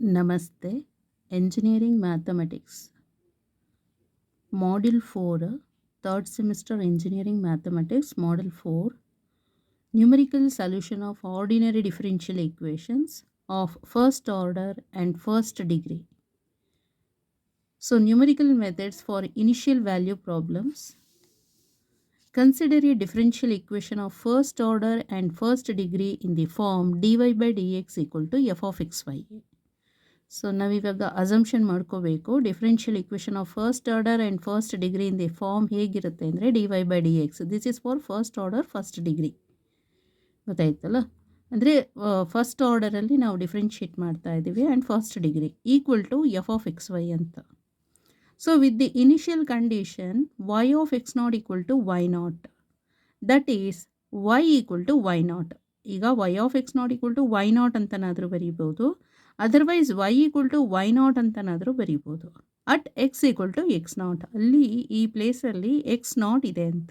Namaste. Engineering Mathematics. Module 4, third semester Engineering Mathematics, Module 4. Numerical solution of ordinary differential equations of first order and first degree. So, numerical methods for initial value problems. Consider a differential equation of first order and first degree in the form dy by dx equal to f of xy. So ನಾವಿವಾಗ assumption ಮಾಡ್ಕೋಬೇಕು. Differential equation of first order and first degree in the form ಹೇಗಿರುತ್ತೆ ಅಂದರೆ d y by d x. This is for first order first degree. ಗೊತ್ತಾಯ್ತಲ್ಲ? ಅಂದರೆ first ಆರ್ಡರಲ್ಲಿ ನಾವು differentiate ಮಾಡ್ತಾ ಇದ್ದೀವಿ and first degree equal to f of x y ಅಂತ. So with the initial condition y of x not equal to y not, that is y equal to y not. ಈಗ y of x not equal to y not ಅಂತನಾದರೂ ಬರೀಬೋದು, otherwise y equal to y not ಅಂತನಾದರೂ ಬರೀಬೋದು. At x equal to x not, ಅಲ್ಲಿ ಈ ಪ್ಲೇಸಲ್ಲಿ x not ಇದೆ ಅಂತ.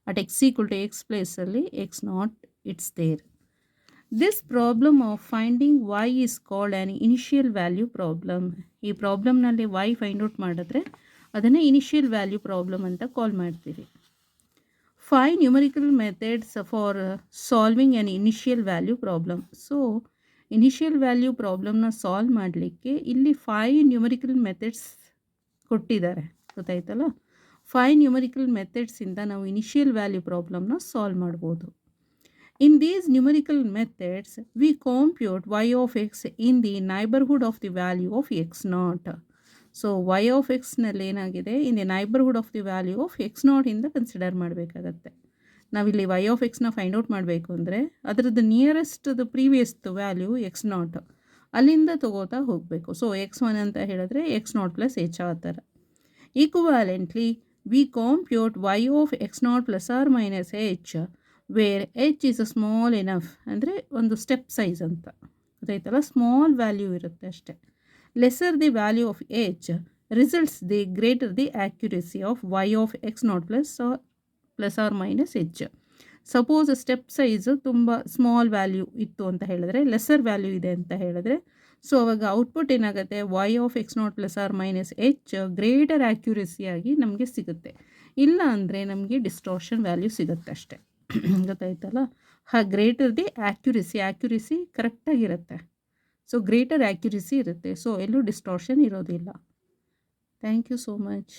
At x equal to x ಪ್ಲೇಸಲ್ಲಿ x not it's there. This problem of finding y is called an initial value problem. ಈ ಪ್ರಾಬ್ಲಮ್ನಲ್ಲಿ ವೈ ಫೈಂಡ್ ಔಟ್ ಮಾಡಿದ್ರೆ ಅದನ್ನು ಇನಿಷಿಯಲ್ ವ್ಯಾಲ್ಯೂ ಪ್ರಾಬ್ಲಮ್ ಅಂತ ಕಾಲ್ ಮಾಡ್ತೀವಿ. Five numerical methods for solving an initial value problem. So, initial value ಪ್ರಾಬ್ಲಮ್ನ solve ಮಾಡಲಿಕ್ಕೆ ಇಲ್ಲಿ 5 numerical methods ಕೊಟ್ಟಿದ್ದಾರೆ. ಗೊತ್ತಾಯ್ತಲ್ಲ? 5 ನ್ಯೂಮರಿಕಲ್ ಮೆಥಡ್ಸಿಂದ ನಾವು ಇನಿಷಿಯಲ್ ವ್ಯಾಲ್ಯೂ ಪ್ರಾಬ್ಲಮ್ನ ಸಾಲ್ವ್ ಮಾಡ್ಬೋದು. In these numerical methods we compute y of x in the neighbourhood of the value of x not. So y of ಎಕ್ಸ್ನಲ್ಲಿ ಏನಾಗಿದೆ, in the neighbourhood of the value of x ನಾಟಿಂದ consider ಮಾಡಬೇಕಾಗತ್ತೆ. ನಾವಿಲ್ಲಿ y of ಎಕ್ಸ್ನ find out ಮಾಡಬೇಕು ಅಂದರೆ ಅದರದ್ದು nearest previous value x not, ಅಲ್ಲಿಂದ ತಗೋತಾ ಹೋಗಬೇಕು. ಸೊ ಎಕ್ಸ್ ಒನ್ ಅಂತ ಹೇಳಿದ್ರೆ ಎಕ್ಸ್ ನಾಟ್ ಪ್ಲಸ್ ಎಚ್ ಆ ಥರ. Equivalently we compute y of x not plus R minus h where h is a small enough, ಅಂದರೆ ಒಂದು ಸ್ಟೆಪ್ ಸೈಜ್ ಅಂತ. ಗೊತ್ತಾಯ್ತಲ್ಲ? ಸ್ಮಾಲ್ ವ್ಯಾಲ್ಯೂ ಇರುತ್ತೆ ಅಷ್ಟೇ. Lesser the value of h results the greater the accuracy of y of x not plus R minus h. Suppose step size ತುಂಬ small value ಇತ್ತು ಅಂತ ಹೇಳಿದ್ರೆ, ಲೆಸರ್ ವ್ಯಾಲ್ಯೂ ಇದೆ ಅಂತ ಹೇಳಿದ್ರೆ, ಸೊ ಅವಾಗ ಔಟ್ಪುಟ್ ಏನಾಗುತ್ತೆ, y of x not plus R minus h greater ಆ್ಯಕ್ಯುರೇಸಿಯಾಗಿ ನಮಗೆ ಸಿಗುತ್ತೆ. ಇಲ್ಲ ಅಂದರೆ ನಮಗೆ ಡಿಸ್ಟಾರ್ಷನ್ ವ್ಯಾಲ್ಯೂ ಸಿಗುತ್ತೆ ಅಷ್ಟೇ. ಗೊತ್ತಾಯ್ತಲ್ಲ? ಗ್ರೇಟರ್ ದಿ ಆ್ಯಕ್ಯುರೇಸಿ ಕರೆಕ್ಟಾಗಿರುತ್ತೆ. ಸೊ ಗ್ರೇಟರ್ ಆ್ಯಕ್ಯುರೇಸಿ ಇರುತ್ತೆ, ಸೊ ಎಲ್ಲೂ ಡಿಸ್ಟಾರ್ಷನ್ ಇರೋದಿಲ್ಲ. Thank you so much.